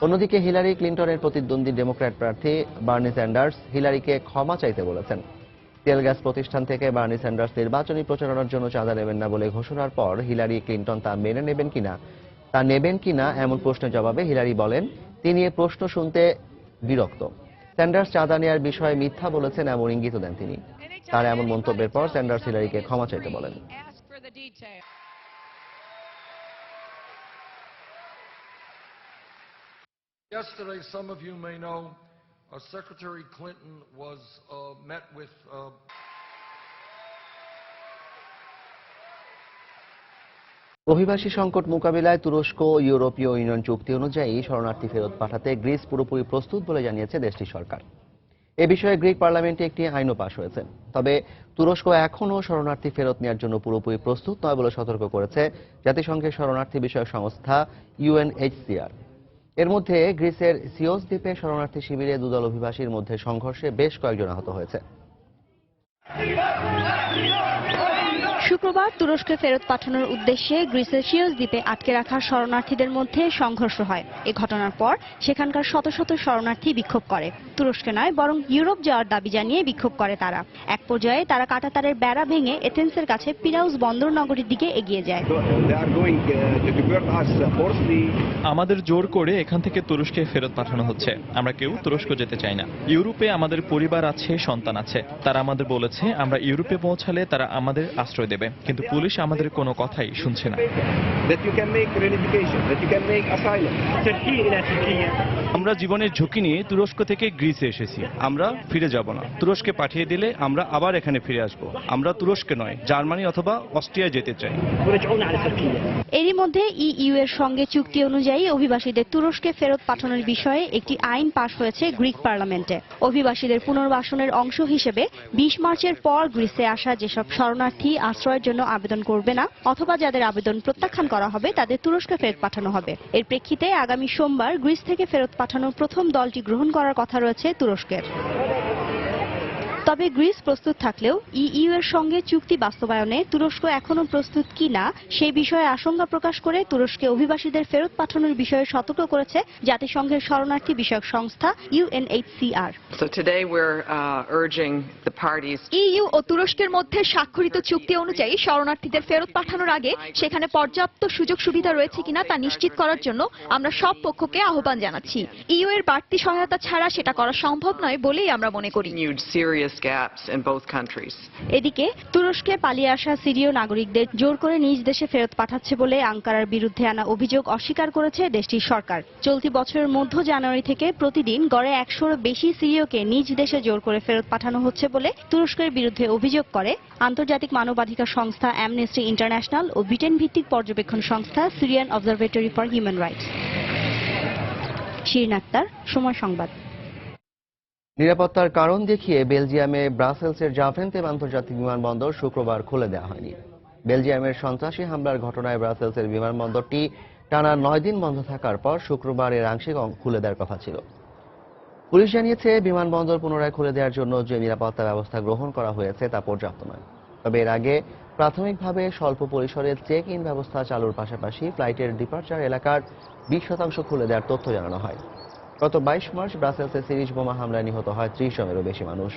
অন্যদিকে হিলারি ক্লিন্টনের প্রতিদ্বন্দ্বী ডেমোক্র্যাট প্রার্থী বার্নি স্যান্ডার্স হিলারিকে ক্ষমা চাইতে বলেছেন। তেল গ্যাস প্রতিষ্ঠান থেকে বার্নি স্যান্ডার্স নির্বাচনী প্রচারণার জন্য চাঁদা নেবেন না বলে ঘোষণার পর হিলারি ক্লিন্টন তা মেনে নেবেন কিনা এমন প্রশ্নের জবাবে হিলারি বলেন, তিনি এ প্রশ্ন শুনতে বিরক্ত। স্যান্ডার্স চাঁদা নেওয়ার বিষয়ে মিথ্যা বলেছেন এমন ইঙ্গিত দেন তিনি। তার এমন মন্তব্যের পর স্যান্ডার্স হিলারিকে ক্ষমা চাইতে বলেন। Yesterday, some of you may know, Secretary Clinton was met with অভিবাসী সংকট মোকাবিলায় তুরস্ক ও ইউরোপীয় ইউনিয়ন চুক্তি অনুযায়ী শরণার্থী ফেরত পাঠাতে গ্রিস পুরোপুরি প্রস্তুত বলে জানিয়েছে দেশটির সরকার। এ বিষয়ে গ্রিক পার্লামেন্টে একটি আইনও পাশ হয়েছে। তবে তুরস্ক এখনও শরণার্থী ফেরত নেওয়ার জন্য পুরোপুরি প্রস্তুত নয় বলে সতর্ক করেছে জাতিসংঘের শরণার্থী বিষয়ক সংস্থা UNHCR। এর মধ্যে গ্রিসের সিওস দ্বীপে শরণার্থী শিবিরে দুদল অভিবাসীর মধ্যে সংঘর্ষে বেশ কয়েকজন আহত হয়েছে। শুক্রবার তুরস্কে ফেরত পাঠানোর উদ্দেশ্যে গ্রিসের সিওস দ্বীপে আটকে রাখা শরণার্থীদের মধ্যে সংঘর্ষ হয়। এ ঘটনার পর সেখানকার শত শত শরণার্থী বিক্ষোভ করে। তুরস্কে নয়, বরং ইউরোপ যাওয়ার দাবি জানিয়ে বিক্ষোভ করে তারা। এক পর্যায়ে তারা কাঁটাতারের বেড়া ভেঙে এথেন্সের কাছে পিরাউস বন্দর নগরীর দিকে এগিয়ে যায়। আমাদের জোর করে এখান থেকে তুরস্কে ফেরত পাঠানো হচ্ছে। আমরা কেউ তুরস্ক যেতে চাই না। ইউরোপে আমাদের পরিবার আছে, সন্তান আছে। তারা আমাদের বলেছে আমরা ইউরোপে পৌঁছালে তারা আমাদের আশ্রয় দেবে, কিন্তু পুলিশ আমাদের কোনো কথাই শুনছে না। আমরা জীবনের ঝুঁকি নিয়ে তুরস্ক থেকে গ্রিসে এসেছি। আমরা ফিরে যাব না। তুরস্কে পাঠিয়ে দিলে আমরা আবার এখানে ফিরে আসব। আমরা তুরস্কে নয়, জার্মানি অথবা অস্ট্রিয়া যেতে চাই। এরই মধ্যে EU এর সঙ্গে চুক্তি অনুযায়ী অভিবাসীদের তুরস্কে ফেরত পাঠানোর বিষয়ে একটি আইন পাশ হয়েছে গ্রিক পার্লামেন্টে। অভিবাসীদের পুনর্বাসনের অংশ হিসেবে 20 মার্চের পর গ্রিসে আসা যেসব শরণার্থী আশ্রয়ের জন্য আবেদন করবে না অথবা যাদের আবেদন প্রত্যাখ্যান করা হবে তাদের তুরস্কে ফেরত পাঠানো হবে। এর প্রেক্ষিতে আগামী সোমবার গ্রিস থেকে ফেরত পাঠানোর প্রথম দলটি গ্রহণ করার কথা রয়েছে তুরস্কের। তবে গ্রিস প্রস্তুত থাকলেও ইইউ এর সঙ্গে চুক্তি বাস্তবায়নে তুরস্ক এখনো প্রস্তুত কিনা সেই বিষয়ে আশঙ্কা প্রকাশ করে তুরস্কে অভিবাসীদের ফেরত পাঠানোর বিষয়ে সতর্ক করেছে জাতিসংঘের শরণার্থী বিষয়ক সংস্থা UNHCR। ইইউ ও তুরস্কের মধ্যে স্বাক্ষরিত চুক্তি অনুযায়ী শরণার্থীদের ফেরত পাঠানোর আগে সেখানে পর্যাপ্ত সুযোগ সুবিধা রয়েছে কিনা তা নিশ্চিত করার জন্য আমরা সব পক্ষকে আহ্বান জানাচ্ছি। ইইউ এর বাড়তি সহায়তা ছাড়া সেটা করা সম্ভব নয় বলেই আমরা মনে করি। এদিকে তুরস্কে পালিয়ে আসা সিরীয় নাগরিকদের জোর করে নিজ দেশে ফেরত পাঠাচ্ছে বলে আঙ্কারার বিরুদ্ধে আনা অভিযোগ অস্বীকার করেছে দেশটির সরকার। চলতি বছরের মধ্য জানুয়ারি থেকে প্রতিদিন গড়ে 100-এরও বেশি সিরীয়কে নিজ দেশে জোর করে ফেরত পাঠানো হচ্ছে বলে তুরস্কের বিরুদ্ধে অভিযোগ করে আন্তর্জাতিক মানবাধিকার সংস্থা অ্যামনেস্টি ইন্টারন্যাশনাল ও ব্রিটেন ভিত্তিক পর্যবেক্ষণ সংস্থা Syrian Observatory for Human Rights. Shirin Akhtar, সময় সংবাদ। নিরাপত্তার কারণ দেখিয়ে বেলজিয়ামে ব্রাসেলসের জাভেন্তেম আন্তর্জাতিক বিমানবন্দর শুক্রবার খুলে দেওয়া হয়নি। বেলজিয়ামের সন্ত্রাসী হামলার ঘটনায় ব্রাসেলসের বিমানবন্দরটি টানা 9 দিন বন্ধ থাকার পর শুক্রবার এর আংশিক খুলে দেওয়ার কথা ছিল। পুলিশ জানিয়েছে বিমানবন্দর পুনরায় খুলে দেওয়ার জন্য যে নিরাপত্তা ব্যবস্থা গ্রহণ করা হয়েছে তা পর্যাপ্ত নয়। তবে এর আগে প্রাথমিকভাবে স্বল্প পরিসরে চেক ইন ব্যবস্থা চালুর পাশাপাশি ফ্লাইটের ডিপার্চার এলাকার 20% খুলে দেওয়ার তথ্য জানানো হয়। গত 22 মার্চ ব্রাসেলসে সিরিজ বোমা হামলায় নিহত হয় 30 জনেরও বেশি মানুষ।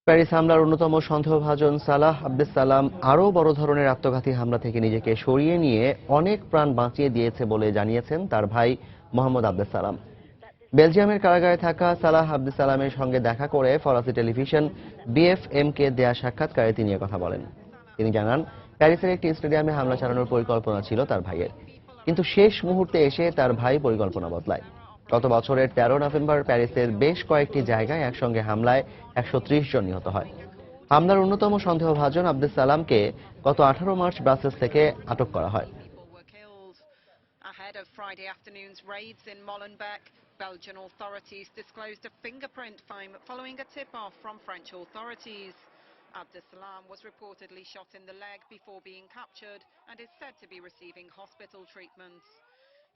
প্যারিস হামলার অন্যতম সন্দেহভাজন সালাহ আব্দেস সালাম আরও বড় ধরনের আত্মঘাতী হামলা থেকে নিজেকে সরিয়ে নিয়ে অনেক প্রাণ বাঁচিয়ে দিয়েছে বলে জানিয়েছেন তার ভাই মোহাম্মদ আব্দেস সালাম। বেলজিয়ামের কারাগারে থাকা সালাহ আব্দেস সালামের সঙ্গে দেখা করে ফরাসি টেলিভিশন BFM কে দেয়া সাক্ষাৎকারে তিনি কথা বলেন। তিনি জানান, প্যারিসের একটি স্টেডিয়ামে হামলা চালানোর পরিকল্পনা ছিল তার ভাইয়ের, কিন্তু শেষ মুহূর্তে এসে তার ভাই পরিকল্পনা বদলায়। গত বছরের 13 নভেম্বর প্যারিসের বেশ কয়েকটি জায়গায় একসঙ্গে হামলায় 130 জন নিহত হয়। হামলার অন্যতম সন্দেহভাজন আব্দেস সালামকে গত 18 মার্চ ব্রাসেলস থেকে আটক করা হয়। Ahead of Friday afternoon's raids in Molenbeek, Belgian authorities disclosed a fingerprint following a tip-off from French authorities. Abdus Salam was reportedly shot in the leg before being captured and is said to be receiving hospital treatments.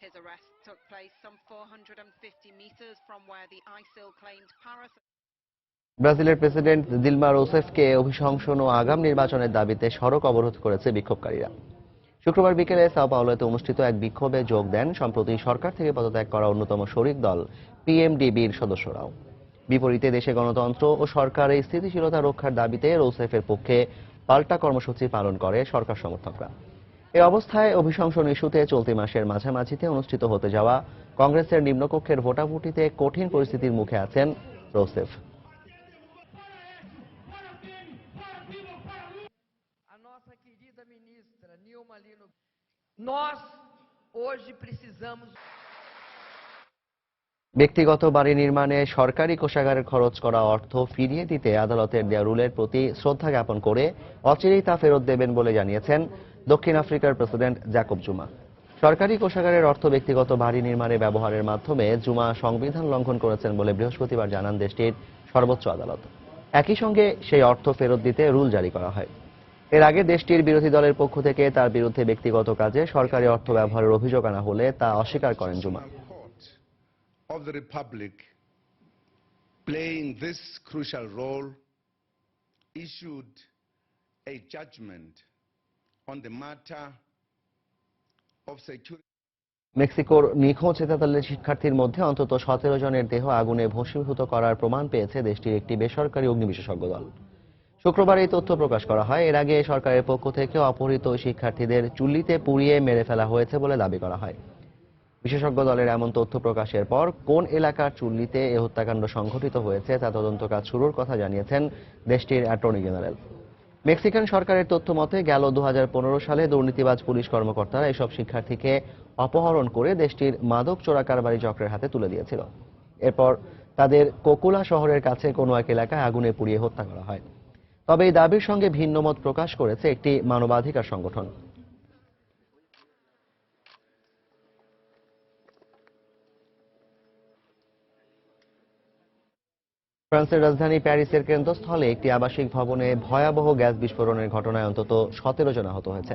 His arrest took place some 450 meters from where the ISIL claimed Paris. ব্রাজিলের president Dilma রোসেফকে অভিশংসন ও আগাম নির্বাচনের দাবিতে সড়ক অবরোধ করেছে বিক্ষোভকারীরা। শুক্রবার বিকেলে সাও পাওলোতে অনুষ্ঠিত এক বিক্ষোভে যোগ দেন সম্প্রতি সরকার থেকে পদত্যাগ করা অন্যতম শরিক দল PMDBর সদস্যরাও। বিপরীতে দেশে গণতন্ত্র ও সরকারের স্থিতিশীলতা রক্ষার দাবিতে রোসেফের পক্ষে পাল্টা কর্মসূচি পালন করে সরকার সমর্থকরা। এই অবস্থায় অভিশংসন ইস্যুতে চলতি মাসের মাঝামাঝিতে অনুষ্ঠিত হতে যাওয়া কংগ্রেসের নিম্নকক্ষের ভোটাভুটিতে কঠিন পরিস্থিতির মুখে আছেন রোসেফ। ব্যক্তিগত বাড়ি নির্মাণে সরকারি কোষাগারের খরচ করা অর্থ ফিরিয়ে দিতে আদালতের দেয়া রুলের প্রতি শ্রদ্ধা জ্ঞাপন করে অচিরেই তা ফেরত দেবেন বলে জানিয়েছেন দক্ষিণ আফ্রিকার প্রেসিডেন্ট জ্যাকব জুমা। সরকারি কোষাগারের অর্থ ব্যক্তিগত বাড়ি নির্মাণে ব্যবহারের মাধ্যমে জুমা সংবিধান লঙ্ঘন করেছেন বলে বৃহস্পতিবার জানান দেশটির সর্বোচ্চ আদালত। একই সঙ্গে সেই অর্থ ফেরত দিতে রুল জারি করা হয়। এর আগে দেশটির বিরোধী দলের পক্ষ থেকে তার বিরুদ্ধে ব্যক্তিগত কাজে সরকারি অর্থ ব্যবহারের অভিযোগ আনা হলে তা অস্বীকার করেন জুমা। Of the Republic playing this crucial role issued a judgment on the matter of security. মেক্সিকোর নিখোঁজ 43 শিক্ষার্থীর মধ্যে অন্তত 17 জনের দেহ আগুনে ভস্মীভূত করার প্রমাণ পেয়েছে দেশটির একটি বেসরকারি অগ্নি বিশেষজ্ঞ দল। শুক্রবার এই তথ্য প্রকাশ করা হয়। এর আগে সরকারের পক্ষ থেকে অপহৃত ওই শিক্ষার্থীদের চুল্লিতে পুড়িয়ে মেরে ফেলা হয়েছে বলে দাবি করা হয়। বিশেষজ্ঞ দলের এমন তথ্য প্রকাশের পর কোন এলাকার চুল্লিতে এই হত্যাকাণ্ড সংঘটিত হয়েছে তা তদন্ত কাজ শুরুর কথা জানিয়েছেন দেশটির অ্যাটর্নি জেনারেল। মেক্সিকান সরকারের তথ্য মতে গেল 2015 সালে দুর্নীতিবাজ পুলিশ কর্মকর্তারা এসব শিক্ষার্থীকে অপহরণ করে দেশটির মাদক চোরাকারবারি চক্রের হাতে তুলে দিয়েছিল। এরপর তাদের কোকুলা শহরের কাছে কোনো এক এলাকায় আগুনে পুড়িয়ে হত্যা করা হয়। তবে এই দাবির সঙ্গে ভিন্ন মত প্রকাশ করেছে একটি মানবাধিকার সংগঠন। ফ্রান্সের রাজধানী প্যারিসের কেন্দ্রস্থলে একটি আবাসিক ভবনে ভয়াবহ গ্যাস বিস্ফোরণের ঘটনায় অন্তত 17 জন আহত হয়েছে।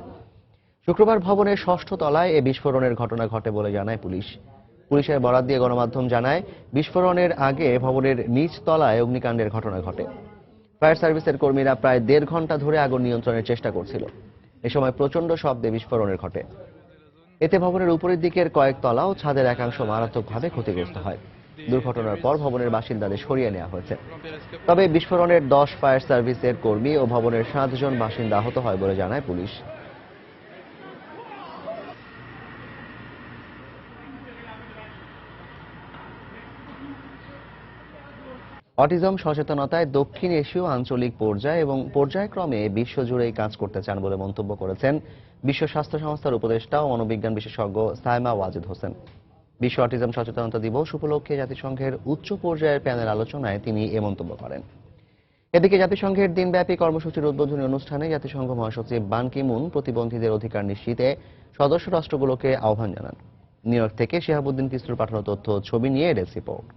শুক্রবার ভবনের 6ষ্ঠ তলায় এ বিস্ফোরণের ঘটনা ঘটে বলে জানায় পুলিশ। পুলিশের বরাত দিয়ে গণমাধ্যম জানায়, বিস্ফোরণের আগে ভবনের নিচ তলায় অগ্নিকাণ্ডের ঘটনা ঘটে। ফায়ার সার্ভিসের কর্মীরা প্রায় 1.5 ঘন্টা ধরে আগুন নিয়ন্ত্রণের চেষ্টা করছিল। এ সময় প্রচণ্ড শব্দে বিস্ফোরণের ঘটে। এতে ভবনের উপরের দিকের কয়েক তলা ও ছাদের একাংশ মারাত্মকভাবে ক্ষতিগ্রস্ত হয়। দুর্ঘটনার পর ভবনের বাসিন্দাদের সরিয়ে নেওয়া হয়েছে। তবে বিস্ফোরণের 10 ফায়ার সার্ভিসের কর্মী ও ভবনের 7 জন বাসিন্দা আহত হয় বলে জানায় পুলিশ। অটিজম সচেতনতায় দক্ষিণ এশীয় আঞ্চলিক পর্যায়ে এবং পর্যায়ক্রমে বিশ্বজুড়েই কাজ করতে চান বলে মন্তব্য করেছেন বিশ্ব স্বাস্থ্য সংস্থার উপদেষ্টা ও মনোবিজ্ঞান বিশেষজ্ঞ সাইমা ওয়াজেদ হোসেন। বিশ্ব অটিজম সচেতনতা দিবস উপলক্ষে জাতিসংঘের উচ্চ পর্যায়ের প্যানেল আলোচনায় তিনি এ মন্তব্য করেন। এদিকে জাতিসংঘের দিনব্যাপী কর্মসূচির উদ্বোধনী অনুষ্ঠানে জাতিসংঘ মহাসচিব বান কি মুন প্রতিবন্ধীদের অধিকার নিশ্চিতে সদস্য রাষ্ট্রগুলোকে আহ্বান জানান। নিউ ইয়র্ক থেকে শিহাবুদ্দিন কিসরুর পাঠানো তথ্য ছবি নিয়ে ডেস্ক রিপোর্ট।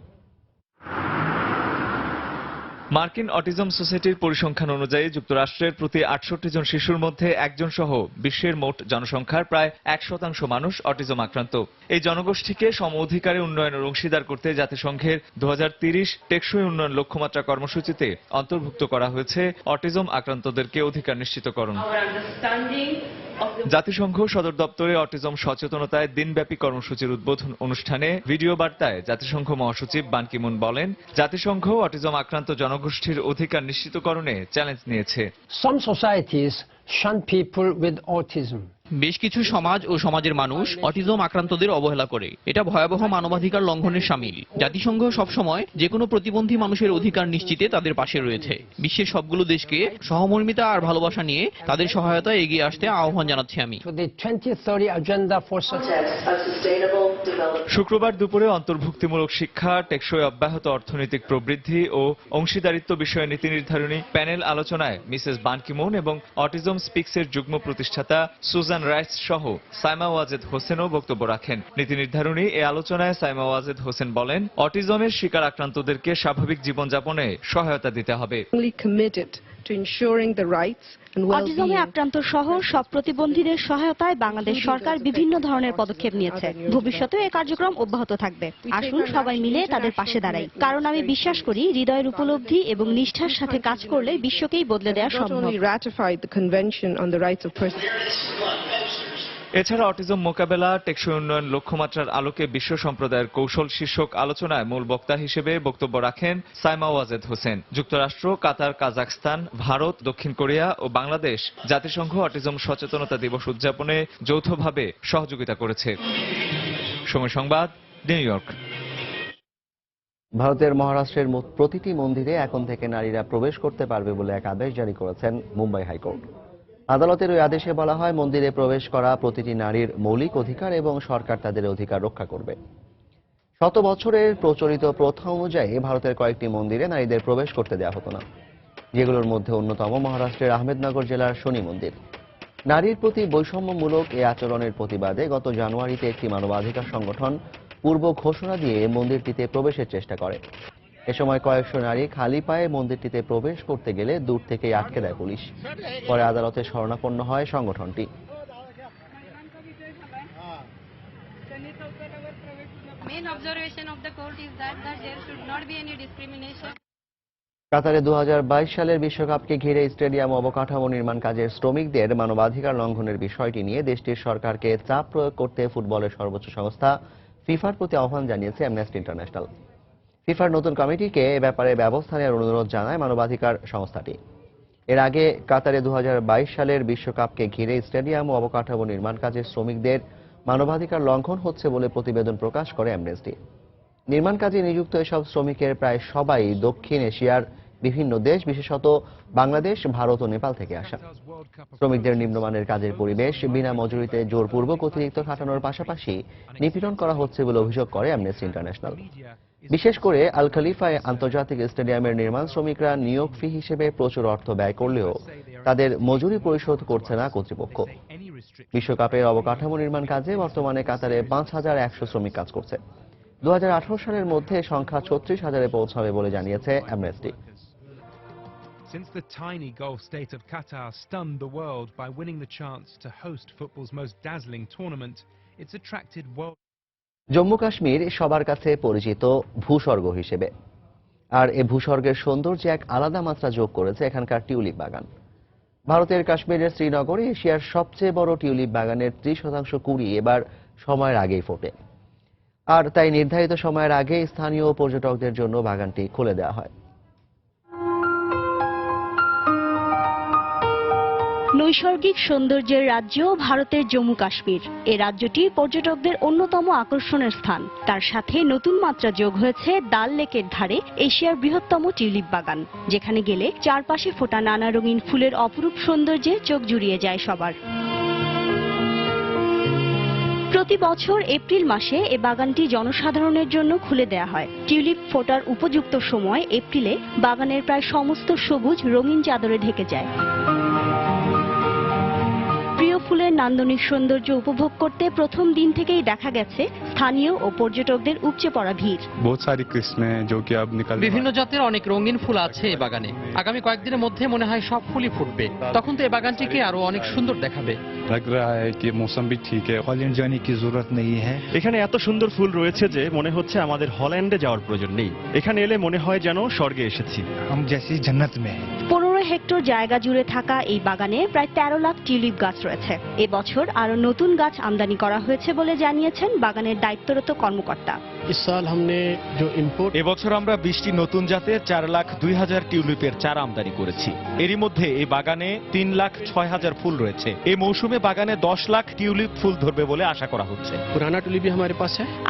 মার্কিন অটিজম সোসাইটির পরিসংখ্যান অনুযায়ী যুক্তরাষ্ট্রের প্রতি 68 জন শিশুর মধ্যে একজন সহ বিশ্বের মোট জনসংখ্যার প্রায় 1% মানুষ অটিজম আক্রান্ত। এই জনগোষ্ঠীকে সম অধিকারে উন্নয়নের অংশীদার করতে জাতিসংঘের 2030 টেকসই উন্নয়ন লক্ষ্যমাত্রা কর্মসূচিতে অন্তর্ভুক্ত করা হয়েছে অটিজম আক্রান্তদেরকে অধিকার নিশ্চিতকরণ। জাতিসংঘ সদর দপ্তরে অটিজম সচেতনতায় দিনব্যাপী কর্মসূচির উদ্বোধন অনুষ্ঠানে ভিডিও বার্তায় জাতিসংঘ মহাসচিব বান কি মুন বলেন, জাতিসংঘ অটিজম আক্রান্ত জনগোষ্ঠীর অধিকার নিশ্চিতকরণে চ্যালেঞ্জ নিয়েছে। Some societies shun people with autism. বেশ কিছু সমাজ ও সমাজের মানুষ অটিজম আক্রান্তদের অবহেলা করে। এটা ভয়াবহ মানবাধিকার লঙ্ঘনের শামিল। জাতিসংঘ সবসময় যে কোনো প্রতিবন্ধী মানুষের অধিকার নিশ্চিতে তাদের পাশে রয়েছে। বিশ্বের সবগুলো দেশকে সহমর্মিতা আর ভালোবাসা নিয়ে তাদের সহায়তায় এগিয়ে আসতে আহ্বান জানাচ্ছি আমি। শুক্রবার দুপুরে অন্তর্ভুক্তিমূলক শিক্ষা, টেকসই অব্যাহত অর্থনৈতিক প্রবৃদ্ধি ও অংশীদারিত্ব বিষয়ে নীতি নির্ধারণী প্যানেল আলোচনায় মিসেস বান কি মুন এবং অটিজম স্পিক্সের যুগ্ম প্রতিষ্ঠাতা সুজান রাইটস সহ সাইমা ওয়াজেদ হোসেনও বক্তব্য রাখেন। নীতি নির্ধারণী এ আলোচনায় সাইমা ওয়াজেদ হোসেন বলেন, অটিজমের শিকার আক্রান্তদেরকে স্বাভাবিক জীবনযাপনে সহায়তা দিতে হবে। অটিজমে আক্রান্ত সহ সব প্রতিবন্ধীদের সহায়তায় বাংলাদেশ সরকার বিভিন্ন ধরনের পদক্ষেপ নিয়েছে। ভবিষ্যতেও এই কার্যক্রম অব্যাহত থাকবে। আসুন সবাই মিলে তাদের পাশে দাঁড়াই, কারণ আমি বিশ্বাস করি হৃদয়ের উপলব্ধি এবং নিষ্ঠার সাথে কাজ করলে বিশ্বকেই বদলে দেওয়া সম্ভব। এছাড়া অটিজম মোকাবেলা, টেকসই উন্নয়ন লক্ষ্যমাত্রার আলোকে বিশ্ব সম্প্রদায়ের কৌশল শীর্ষক আলোচনায় মূল বক্তা হিসেবে বক্তব্য রাখেন সাইমা ওয়াজেদ হোসেন। যুক্তরাষ্ট্র, কাতার, কাজাখস্তান, ভারত, দক্ষিণ কোরিয়া ও বাংলাদেশ জাতিসংঘ অটিজম সচেতনতা দিবস উদযাপনে যৌথভাবে সহযোগিতা করেছে। সময় সংবাদ, নিউ ইয়র্ক। ভারতের মহারাষ্ট্রের প্রতিটি মন্দিরে এখন থেকে নারীরা প্রবেশ করতে পারবে বলে এক আদেশ জারি করেছেন মুম্বাই হাইকোর্ট। আদালতের ওই আদেশে বলা হয়, মন্দিরে প্রবেশ করা প্রতিটি নারীর মৌলিক অধিকার এবং সরকার তাদের অধিকার রক্ষা করবে। শত বছরের প্রচলিত প্রথা অনুযায়ী ভারতের কয়েকটি মন্দিরে নারীদের প্রবেশ করতে দেওয়া হতো না, যেগুলোর মধ্যে অন্যতম মহারাষ্ট্রের আহমেদনগর জেলার শনি মন্দির। নারীর প্রতি বৈষম্যমূলক এই আচরণের প্রতিবাদে গত জানুয়ারিতে একটি মানবাধিকার সংগঠন পূর্ব ঘোষণা দিয়ে মন্দিরটিতে প্রবেশের চেষ্টা করে। এ সময় কয়েকশো নারী খালি পায়ে মন্দিরটিতে প্রবেশ করতে গেলে দূর থেকেই আটকে দেয় পুলিশ। পরে আদালতে শরণাপন্ন হয় সংগঠনটি। কাতারে 2022 সালের বিশ্বকাপকে ঘিরে স্টেডিয়াম অবকাঠামো নির্মাণ কাজের শ্রমিকদের মানবাধিকার লঙ্ঘনের বিষয়টি নিয়ে দেশটির সরকারকে চাপ প্রয়োগ করতে ফুটবলের সর্বোচ্চ সংস্থা ফিফার প্রতি আহ্বান জানিয়েছে অ্যামনেস্টি ইন্টারন্যাশনাল। ফিফার নতুন কমিটিকে এ ব্যাপারে ব্যবস্থা নেওয়ার অনুরোধ জানায় মানবাধিকার সংস্থাটি। এর আগে কাতারে 2022 সালের বিশ্বকাপকে ঘিরে স্টেডিয়াম ও অবকাঠামো নির্মাণ কাজের শ্রমিকদের মানবাধিকার লঙ্ঘন হচ্ছে বলে প্রতিবেদন প্রকাশ করে অ্যামনেস্টি। নির্মাণ কাজে নিযুক্ত এসব শ্রমিকের প্রায় সবাই দক্ষিণ এশিয়ার বিভিন্ন দেশ, বিশেষত বাংলাদেশ, ভারত ও নেপাল থেকে আসা। শ্রমিকদের নিম্নমানের কাজের পরিবেশ, বিনা মজুরিতে জোরপূর্বক অতিরিক্ত খাটানোর পাশাপাশি নিপীড়ন করা হচ্ছে বলে অভিযোগ করে অ্যামনেস্টি ইন্টারন্যাশনাল। বিশেষ করে আল খলিফায় আন্তর্জাতিক স্টেডিয়ামের নির্মাণ শ্রমিকরা নিয়োগ ফি হিসেবে প্রচুর অর্থ ব্যয় করলেও তাদের মজুরি পরিশোধ করছে না কর্তৃপক্ষ। বিশ্বকাপের অবকাঠামো নির্মাণ কাজে বর্তমানে কাতারে 5100 শ্রমিক কাজ করছে। 2018 সালের মধ্যে সংখ্যা 36,000-এ পৌঁছাবে বলে জানিয়েছে amnesty. Since the tiny Gulf state of Qatar stunned the world by winning the chance to host football's most dazzling tournament, it's attracted world. Jammu Kashmir সবার কাছে পরিচিত ভূস্বর্গ হিসেবে, আর এই ভূস্বর্গের সৌন্দর্যে এক আলাদা মাত্রা যোগ করেছে এখানকার টিউলিপ বাগান। ভারতের কাশ্মীরের শ্রীনগরে এশিয়ার সবচেয়ে বড় টিউলিপ বাগানের 30% কুঁড়ি এবার সময়ের আগেই ফোটে, আর তাই নির্ধারিত সময়ের আগে স্থানীয় পর্যটকদের জন্য বাগানটি খুলে দেওয়া হয়। নৈসর্গিক সৌন্দর্যের রাজ্য ভারতের জম্মু কাশ্মীর। এ রাজ্যটি পর্যটকদের অন্যতম আকর্ষণের স্থান। তার সাথে নতুন মাত্রা যোগ হয়েছে ডাল লেকের ধারে এশিয়ার বৃহত্তম টিউলিপ বাগান, যেখানে গেলে চারপাশে ফোটা নানা রঙিন ফুলের অপরূপ সৌন্দর্যে চোখ জুড়িয়ে যায় সবার। প্রতি বছর এপ্রিল মাসে এ বাগানটি জনসাধারণের জন্য খুলে দেয়া হয়। টিউলিপ ফোটার উপযুক্ত সময় এপ্রিলে বাগানের প্রায় সমস্ত সবুজ রঙিন চাদরে ঢেকে যায়। প্রিয় ফুলের নান্দনিক সৌন্দর্য উপভোগ করতে প্রথম দিন থেকেই দেখা গেছে স্থানীয় ও পর্যটকদের উপচে পড়া ভিড়। বিভিন্ন জাতের অনেক রঙিন ফুল আছে এই বাগানে। আগামী কয়েকদিনের মধ্যে মনে হয় সব ফুলই ফুটবে, তখন তো এই বাগানটিকে আরো অনেক সুন্দর দেখাবে। এখানে এত সুন্দর ফুল রয়েছে যে মনে হচ্ছে আমাদের হল্যান্ডে যাওয়ার প্রয়োজন নেই। এখানে এলে মনে হয় যেন স্বর্গে এসেছি। 15 হেক্টর জায়গা জুড়ে থাকা এই বাগানে প্রায় 13 লাখ টিউলিপ গাছ রয়েছে। এবছর আরো নতুন গাছ আমদানি করা হয়েছে বলে জানিয়েছেন বাগানের দায়িত্বরত কর্মকর্তা। এবছর আমরা 20টি নতুন জাতের 4,02,000 টিউলিপের চারা আমদানি করেছি। এরই মধ্যে এই বাগানে 3,06,000 ফুল রয়েছে। এই মৌসুমে বাগানে 10 লাখ টিউলিপ ফুল ধরবে বলে আশা করা হচ্ছে।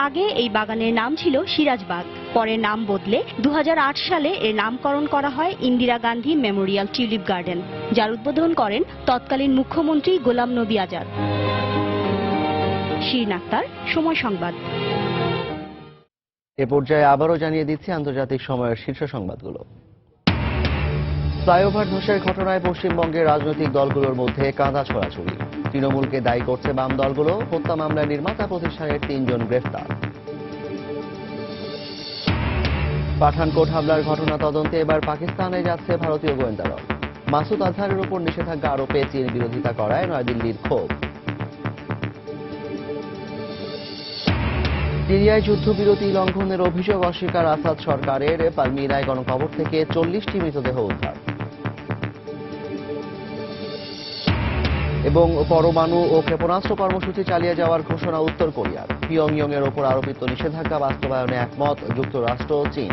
আগে এই বাগানের নাম ছিল সিরাজবাগ, পরে নাম বদলে 2008 সালে এর নামকরণ করা হয় Indira Gandhi Memorial tulip garden, যার উদ্বোধন করেন তৎকালীন মুখ্যমন্ত্রী গোলাম নবী আজাদ। শিরিন আক্তার, সময় সংবাদ। এ পর্যায়ে আবারও জানিয়ে দিচ্ছি আন্তর্জাতিক সময়ের শীর্ষ সংবাদগুলো। ফ্লাইওভার ধসের ঘটনায় পশ্চিমবঙ্গের রাজনৈতিক দলগুলোর মধ্যে কাঁদা ছোড়াছুড়ি। তৃণমূলকে দায়ী করছে বাম দলগুলো। হত্যা মামলায় নির্মাতা প্রতিষ্ঠানের 3 জন গ্রেফতার। পাঠানকোট হামলার ঘটনা তদন্তে এবার পাকিস্তানে যাচ্ছে ভারতীয় গোয়েন্দা দল। মাসুদ আজহারের উপর নিষেধাজ্ঞা আরোপে চীন বিরোধিতা করায় নয়াদিল্লির ক্ষোভ। সিরিয়ায় যুদ্ধবিরতি লঙ্ঘনের অভিযোগ অস্বীকার আসাদ সরকারের। পালমিরায় গণকবর থেকে 40টি মৃতদেহ উদ্ধার। এবং পরমাণু ও ক্ষেপণাস্ত্র কর্মসূচি চালিয়ে যাওয়ার ঘোষণা উত্তর কোরিয়ার। পিয়ংইয়ং এর ওপর আরোপিত নিষেধাজ্ঞা বাস্তবায়নে একমত যুক্তরাষ্ট্র ও চীন।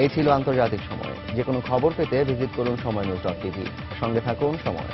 এই ছিল আন্তর্জাতিক সময়। যে কোনো খবর পেতে ভিজিট করুন সময়নিউজ.tv। সঙ্গে থাকুন সময়।